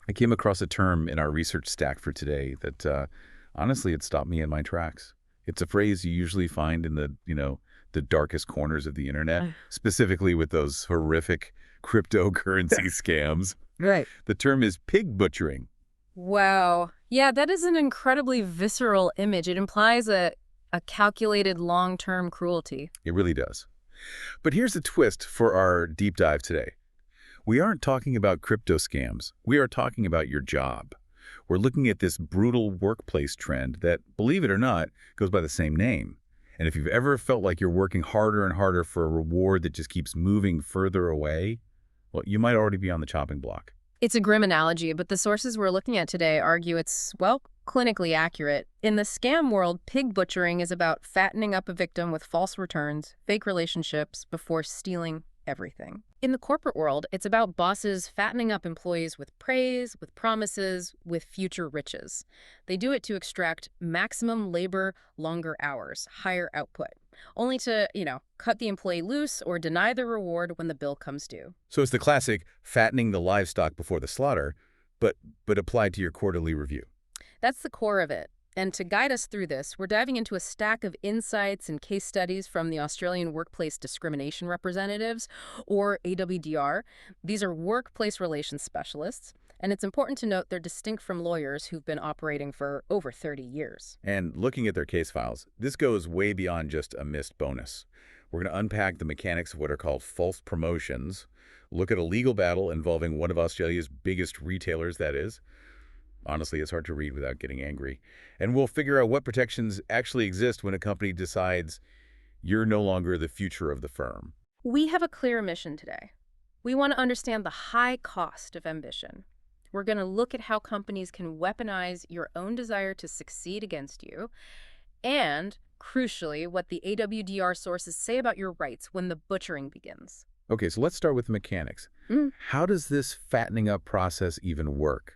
I came across a term in our research stack for today that, honestly, it stopped me in my tracks. It's a phrase you usually find in the darkest corners of the internet, Uh, specifically with those horrific cryptocurrency scams. Right. The term is pig butchering. Wow. Yeah, that is an incredibly visceral image. It implies a calculated long-term cruelty. It really does. But here's the twist for our deep dive today. We aren't talking about crypto scams. We are talking about your job. We're looking at this brutal workplace trend that, believe it or not, goes by the same name. And if you've ever felt like you're working harder and harder for a reward that just keeps moving further away, well, you might already be on the chopping block. It's a grim analogy, but the sources we're looking at today argue it's, well, clinically accurate. In the scam world, pig butchering is about fattening up a victim with false returns, fake relationships, before stealing everything. In the corporate world, it's about bosses fattening up employees with praise, with promises, with future riches. They do it to extract maximum labor, longer hours, higher output, only to, cut the employee loose or deny the reward when the bill comes due. So it's the classic fattening the livestock before the slaughter, but applied to your quarterly review. That's the core of it. And to guide us through this, we're diving into a stack of insights and case studies from the Australian Workplace Discrimination Representatives, or AWDR. These are workplace relations specialists, and it's important to note they're distinct from lawyers who've been operating for over 30 years. And looking at their case files, this goes way beyond just a missed bonus. We're going to unpack the mechanics of what are called false promotions, look at a legal battle involving one of Australia's biggest retailers, that is. Honestly, it's hard to read without getting angry. And we'll figure out what protections actually exist when a company decides you're no longer the future of the firm. We have a clear mission today. We want to understand the high cost of ambition. We're going to look at how companies can weaponize your own desire to succeed against you, and, crucially, what the AWDR sources say about your rights when the butchering begins. Okay, so let's start with the mechanics. How does this fattening up process even work?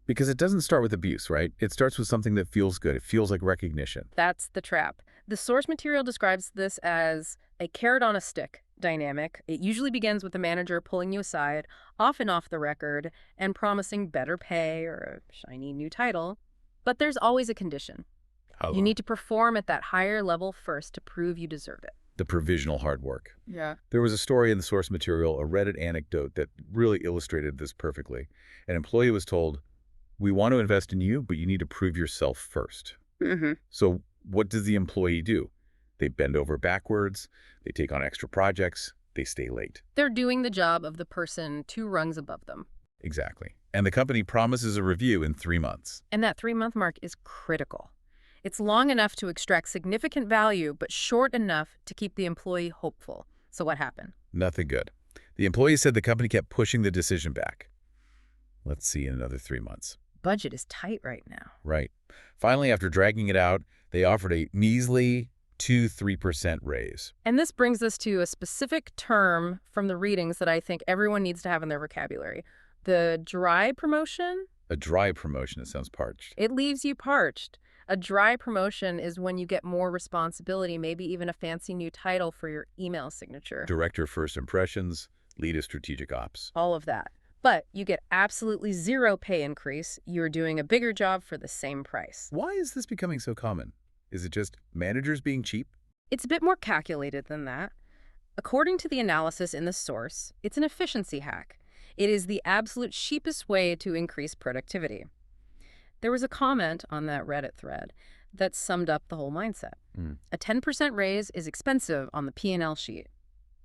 Because it doesn't start with abuse, right? It starts with something that feels good. It feels like recognition. That's the trap. The source material describes this as a carrot on a stick dynamic. It usually begins with the manager pulling you aside, often off the record, and promising better pay or a shiny new title. But there's always a condition. You need to perform at that higher level first to prove you deserve it. The provisional hard work. Yeah. There was a story in the source material, a Reddit anecdote that really illustrated this perfectly. An employee was told, "We want to invest in you, but you need to prove yourself first." So what does the employee do? They bend over backwards, they take on extra projects, they stay late. They're doing the job of the person 2 rungs above them. Exactly. And the company promises a review in 3 months. And that 3-month mark is critical. It's long enough to extract significant value, but short enough to keep the employee hopeful. So what happened? Nothing good. The employee said the company kept pushing the decision back. Let's see in another 3 months. Budget is tight right now. Right. Finally, after dragging it out, they offered a measly 2-3% raise. And this brings us to a specific term from the readings that I think everyone needs to have in their vocabulary. The dry promotion? A dry promotion, it sounds parched. It leaves you parched. A dry promotion is when you get more responsibility, maybe even a fancy new title for your email signature. Director First Impressions, lead of strategic ops. All of that. But you get absolutely zero pay increase. You're doing a bigger job for the same price. Why is this becoming so common? Is it just managers being cheap? It's a bit more calculated than that. According to the analysis in the source, it's an efficiency hack. It is the absolute cheapest way to increase productivity. There was a comment on that Reddit thread that summed up the whole mindset. A 10% raise is expensive on the P&L sheet,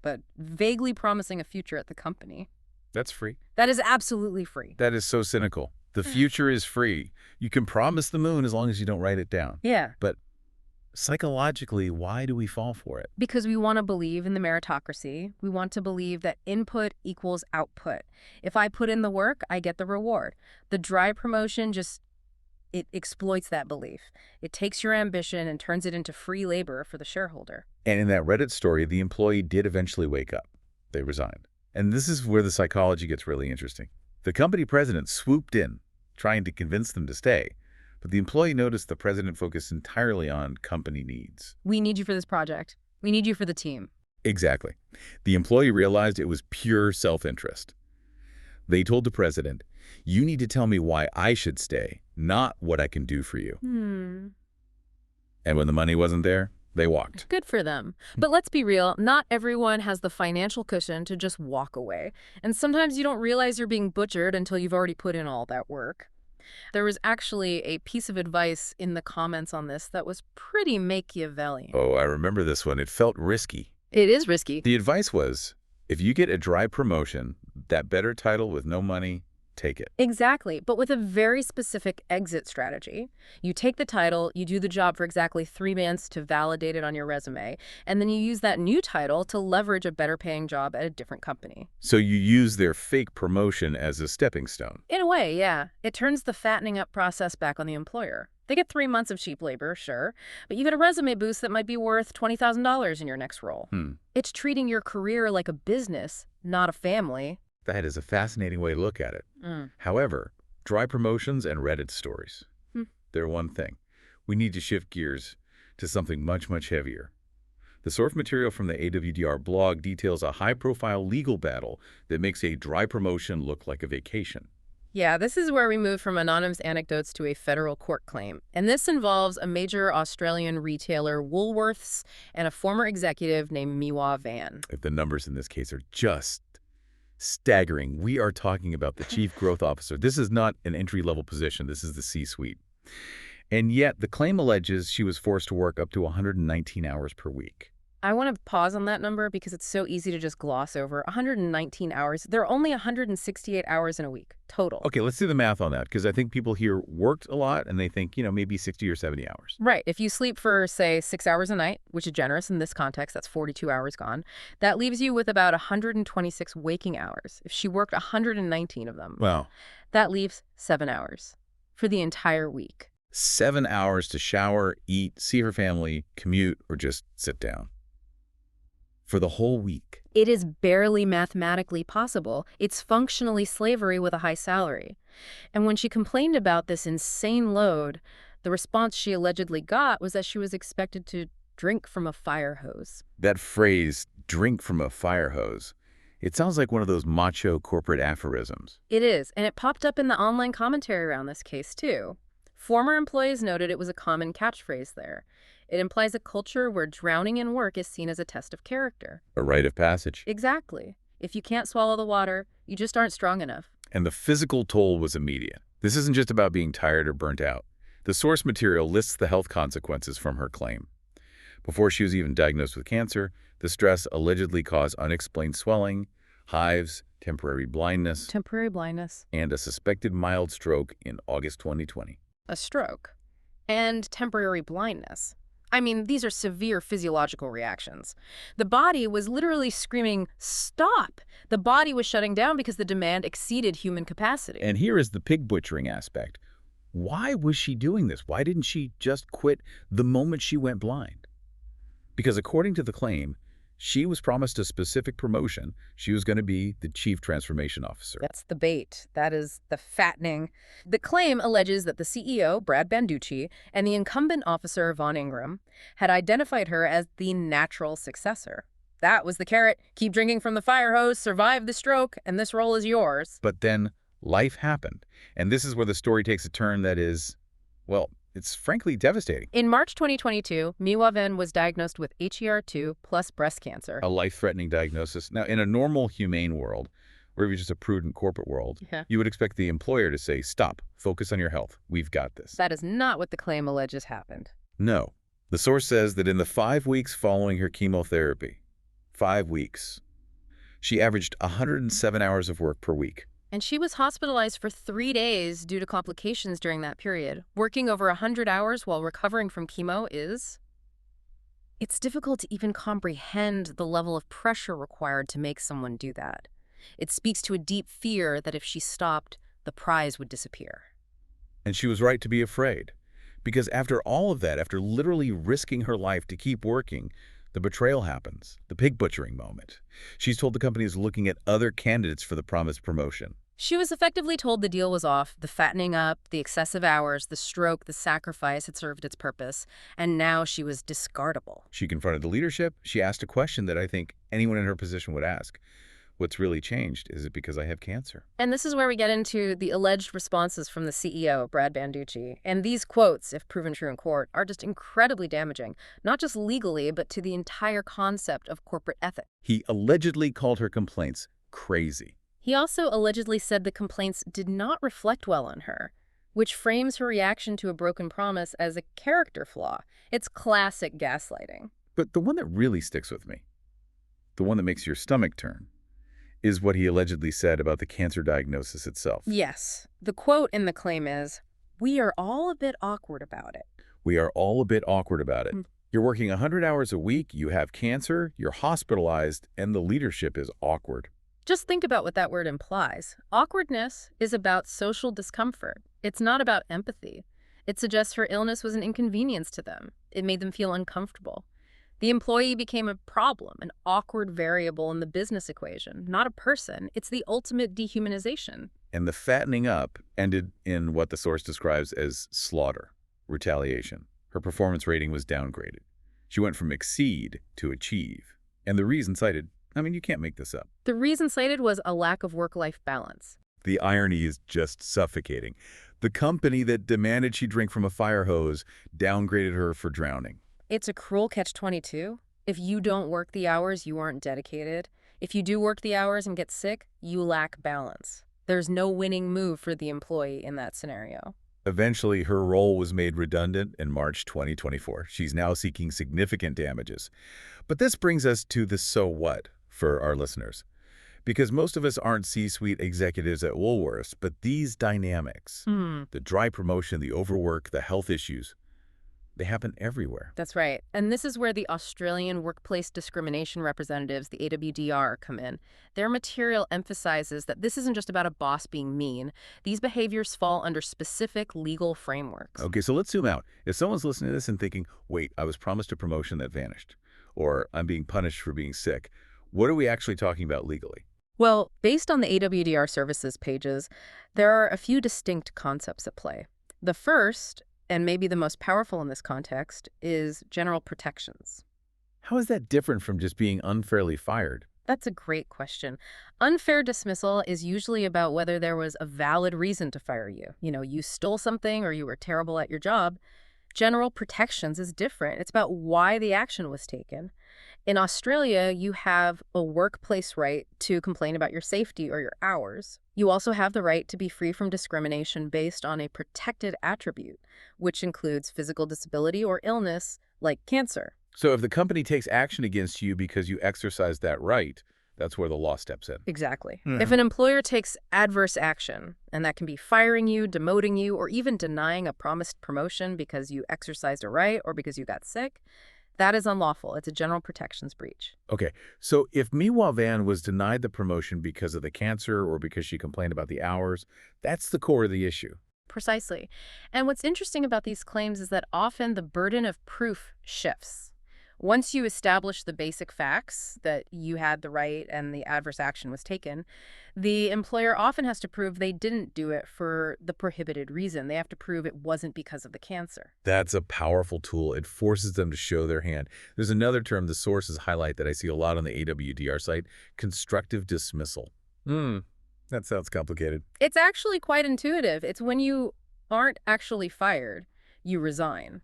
but vaguely promising a future at the company. That's free. That is absolutely free. That is so cynical. The future is free. You can promise the moon as long as you don't write it down. Yeah. But psychologically, why do we fall for it? Because we want to believe in the meritocracy. We want to believe that input equals output. If I put in the work, I get the reward. The dry promotion it exploits that belief. It takes your ambition and turns it into free labor for the shareholder. And in that Reddit story, the employee did eventually wake up. They resigned. And this is where the psychology gets really interesting. The company president swooped in, trying to convince them to stay. But the employee noticed the president focused entirely on company needs. We need you for this project. We need you for the team. Exactly. The employee realized it was pure self-interest. They told the president, You need to tell me why I should stay, not what I can do for you. And when the money wasn't there, they walked. Good for them. But let's be real, not everyone has the financial cushion to just walk away. And sometimes you don't realize you're being butchered until you've already put in all that work. There was actually a piece of advice in the comments on this that was pretty Machiavellian. Oh, I remember this one. It felt risky. It is risky. The advice was, if you get a dry promotion, that better title with no money, take it. Exactly, but with a very specific exit strategy. You take the title, you do the job for exactly 3 months to validate it on your resume, and then you use that new title to leverage a better paying job at a different company. So you use their fake promotion as a stepping stone. In a way, yeah. It turns the fattening up process back on the employer. They get 3 months of cheap labor, sure, but you get a resume boost that might be worth $20,000 in your next role. It's treating your career like a business, not a family. That is a fascinating way to look at it. However, dry promotions and Reddit stories, they're one thing. We need to shift gears to something much, much heavier. The source material from the AWDR blog details a high-profile legal battle that makes a dry promotion look like a vacation. Yeah, this is where we move from anonymous anecdotes to a federal court claim. And this involves a major Australian retailer, Woolworths, and a former executive named Miwa Van. If the numbers in this case are just staggering. We are talking about the chief growth officer. This is not an entry-level position. This is the C-suite. And yet, the claim alleges she was forced to work up to 119 hours per week. I want to pause on that number because it's so easy to just gloss over. 119 hours. There are only 168 hours in a week, total. Okay, let's do the math on that, because I think people here worked a lot, and they think, maybe 60 or 70 hours. Right. If you sleep for, say, 6 hours a night, which is generous in this context, that's 42 hours gone, that leaves you with about 126 waking hours. If she worked 119 of them, Wow. that leaves 7 hours for the entire week. 7 hours to shower, eat, see her family, commute, or just sit down. For the whole week. It is barely mathematically possible. It's functionally slavery with a high salary. And when she complained about this insane load, the response she allegedly got was that she was expected to drink from a fire hose. That phrase, drink from a fire hose, it sounds like one of those macho corporate aphorisms. It is, and it popped up in the online commentary around this case, too. Former employees noted it was a common catchphrase there. It implies a culture where drowning in work is seen as a test of character. A rite of passage. Exactly. If you can't swallow the water, you just aren't strong enough. And the physical toll was immediate. This isn't just about being tired or burnt out. The source material lists the health consequences from her claim. Before she was even diagnosed with cancer, the stress allegedly caused unexplained swelling, hives, temporary blindness, and a suspected mild stroke in August 2020. A stroke. And temporary blindness. I mean, these are severe physiological reactions. The body was literally screaming, stop! The body was shutting down because the demand exceeded human capacity. And here is the pig butchering aspect. Why was she doing this? Why didn't she just quit the moment she went blind? Because according to the claim, she was promised a specific promotion. She was going to be the chief transformation officer. That's the bait. That is the fattening. The claim alleges that the CEO, Brad Banducci, and the incumbent officer, Von Ingram, had identified her as the natural successor. That was the carrot. Keep drinking from the fire hose, survive the stroke, and this role is yours. But then life happened. And this is where the story takes a turn that is, well, it's frankly devastating. In March 2022, Miwa Van was diagnosed with HER2 plus breast cancer. A life-threatening diagnosis. Now, in a normal, humane world, or even just a prudent corporate world, you would expect the employer to say, stop, focus on your health. We've got this. That is not what the claim alleges happened. No. The source says that in the 5 weeks following her chemotherapy, 5 weeks, she averaged 107 hours of work per week. And she was hospitalized for 3 days due to complications during that period. Working over 100 hours while recovering from chemo is... It's difficult to even comprehend the level of pressure required to make someone do that. It speaks to a deep fear that if she stopped, the prize would disappear. And she was right to be afraid. Because after all of that, after literally risking her life to keep working, the betrayal happens, the pig butchering moment. She's told the company is looking at other candidates for the promised promotion. She was effectively told the deal was off, the fattening up, the excessive hours, the stroke, the sacrifice had served its purpose, and now she was discardable. She confronted the leadership. She asked a question that I think anyone in her position would ask. What's really changed? Is it because I have cancer? And this is where we get into the alleged responses from the CEO, Brad Banducci. And these quotes, if proven true in court, are just incredibly damaging, not just legally, but to the entire concept of corporate ethics. He allegedly called her complaints crazy. He also allegedly said the complaints did not reflect well on her, which frames her reaction to a broken promise as a character flaw. It's classic gaslighting. But the one that really sticks with me, the one that makes your stomach turn, is what he allegedly said about the cancer diagnosis itself. Yes. The quote in the claim is, "We are all a bit awkward about it." We are all a bit awkward about it. You're working 100 hours a week, you have cancer, you're hospitalized, and the leadership is awkward. Just think about what that word implies. Awkwardness is about social discomfort. It's not about empathy. It suggests her illness was an inconvenience to them. It made them feel uncomfortable. The employee became a problem, an awkward variable in the business equation, not a person. It's the ultimate dehumanization. And the fattening up ended in what the source describes as slaughter, retaliation. Her performance rating was downgraded. She went from exceed to achieve. And the reason cited, I mean, you can't make this up. The reason cited was a lack of work-life balance. The irony is just suffocating. The company that demanded she drink from a fire hose downgraded her for drowning. It's a cruel catch-22. If you don't work the hours, you aren't dedicated. If you do work the hours and get sick, you lack balance. There's no winning move for the employee in that scenario. Eventually, her role was made redundant in March 2024. She's now seeking significant damages. But this brings us to the so what for our listeners. Because most of us aren't C-suite executives at Woolworths, but these dynamics, the dry promotion, the overwork, the health issues, they happen everywhere. That's right. And this is where the Australian Workplace Discrimination Representatives, the AWDR, come in. Their material emphasizes that this isn't just about a boss being mean. These behaviors fall under specific legal frameworks. Okay, so let's zoom out. If someone's listening to this and thinking, wait, I was promised a promotion that vanished, or I'm being punished for being sick, what are we actually talking about legally? Well, based on the AWDR services pages, there are a few distinct concepts at play. The first, and maybe the most powerful in this context, is general protections. How is that different from just being unfairly fired? That's a great question. Unfair dismissal is usually about whether there was a valid reason to fire you. You stole something or you were terrible at your job. General protections is different. It's about why the action was taken. In Australia, you have a workplace right to complain about your safety or your hours. You also have the right to be free from discrimination based on a protected attribute, which includes physical disability or illness, like cancer. So if the company takes action against you because you exercise that right, that's where the law steps in. Exactly. If an employer takes adverse action, and that can be firing you, demoting you, or even denying a promised promotion because you exercised a right or because you got sick, that is unlawful. It's a general protections breach. Okay, so if Miwa Van was denied the promotion because of the cancer or because she complained about the hours, that's the core of the issue. Precisely. And what's interesting about these claims is that often the burden of proof shifts. Once you establish the basic facts that you had the right and the adverse action was taken, the employer often has to prove they didn't do it for the prohibited reason. They have to prove it wasn't because of the cancer. That's a powerful tool. It forces them to show their hand. There's another term the sources highlight that I see a lot on the AWDR site, constructive dismissal. That sounds complicated. It's actually quite intuitive. It's when you aren't actually fired, you resign.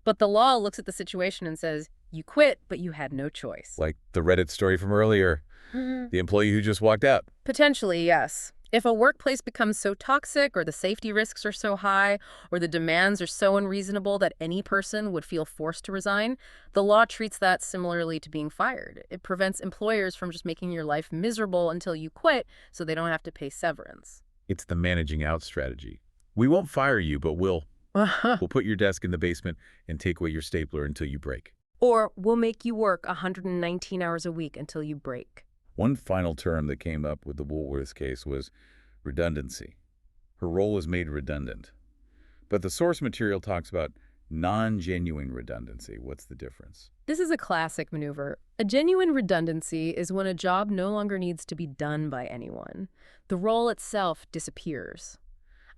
But the law looks at the situation and says, you quit, but you had no choice. Like the Reddit story from earlier, the employee who just walked out. Potentially, yes. If a workplace becomes so toxic or the safety risks are so high or the demands are so unreasonable that any person would feel forced to resign, the law treats that similarly to being fired. It prevents employers from just making your life miserable until you quit so they don't have to pay severance. It's the managing out strategy. We won't fire you, but we'll put your desk in the basement and take away your stapler until you break. Or we'll make you work 119 hours a week until you break. One final term that came up with the Woolworths case was redundancy. Her role was made redundant. But the source material talks about non-genuine redundancy. What's the difference? This is a classic maneuver. A genuine redundancy is when a job no longer needs to be done by anyone. The role itself disappears.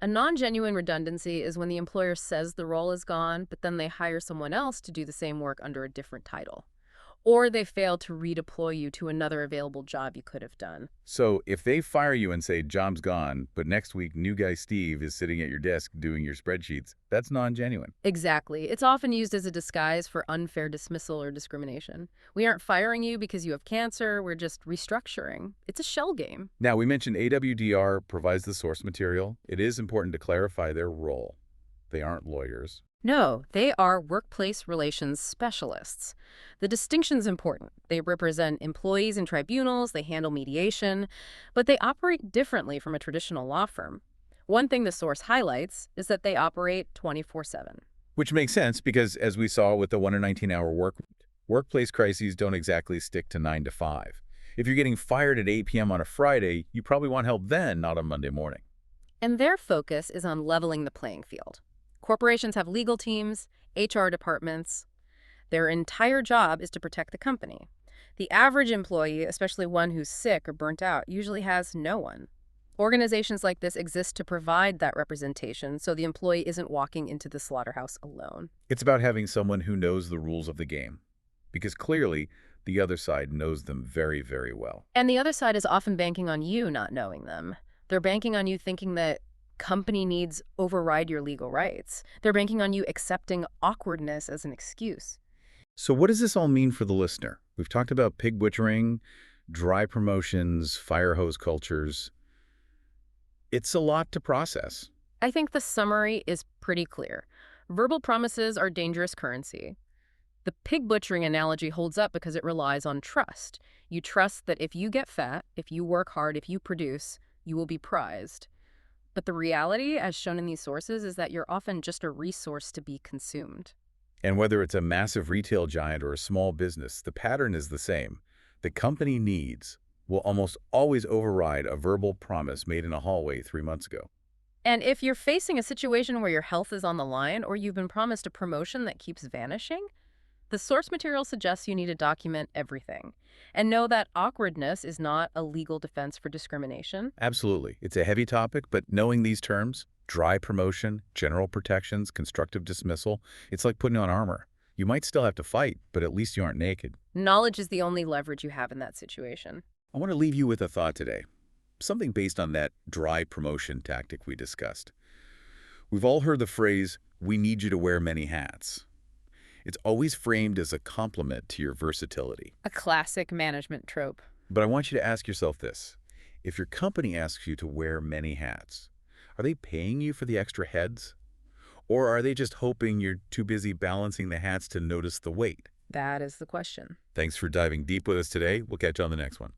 A non-genuine redundancy is when the employer says the role is gone, but then they hire someone else to do the same work under a different title. Or they fail to redeploy you to another available job you could have done. So if they fire you and say, job's gone, but next week new guy Steve is sitting at your desk doing your spreadsheets, that's non-genuine. Exactly. It's often used as a disguise for unfair dismissal or discrimination. We aren't firing you because you have cancer, we're just restructuring. It's a shell game. Now, we mentioned AWDR provides the source material. It is important to clarify their role. They aren't lawyers. No, they are workplace relations specialists. The distinction's important. They represent employees in tribunals, they handle mediation, but they operate differently from a traditional law firm. One thing the source highlights is that they operate 24/7. Which makes sense because, as we saw with the 119-hour work week, workplace crises don't exactly stick to 9 to 5. If you're getting fired at 8 p.m. on a Friday, you probably want help then, not on Monday morning. And their focus is on leveling the playing field. Corporations have legal teams, HR departments. Their entire job is to protect the company. The average employee, especially one who's sick or burnt out, usually has no one. Organizations like this exist to provide that representation so the employee isn't walking into the slaughterhouse alone. It's about having someone who knows the rules of the game, because clearly the other side knows them very, very well. And the other side is often banking on you not knowing them. They're banking on you thinking that company needs override your legal rights. They're banking on you accepting awkwardness as an excuse. So what does this all mean for the listener? We've talked about pig butchering, dry promotions, fire hose cultures. It's a lot to process. I think the summary is pretty clear. Verbal promises are dangerous currency. The pig butchering analogy holds up because it relies on trust. You trust that if you get fat, if you work hard, if you produce, you will be prized. But the reality, as shown in these sources, is that you're often just a resource to be consumed. And whether it's a massive retail giant or a small business, the pattern is the same. The company needs will almost always override a verbal promise made in a hallway 3 months ago. And if you're facing a situation where your health is on the line or you've been promised a promotion that keeps vanishing, the source material suggests you need to document everything. And know that awkwardness is not a legal defense for discrimination. Absolutely. It's a heavy topic, but knowing these terms, dry promotion, general protections, constructive dismissal, it's like putting on armor. You might still have to fight, but at least you aren't naked. Knowledge is the only leverage you have in that situation. I want to leave you with a thought today, something based on that dry promotion tactic we discussed. We've all heard the phrase, "We need you to wear many hats." It's always framed as a compliment to your versatility. A classic management trope. But I want you to ask yourself this. If your company asks you to wear many hats, are they paying you for the extra heads? Or are they just hoping you're too busy balancing the hats to notice the weight? That is the question. Thanks for diving deep with us today. We'll catch you on the next one.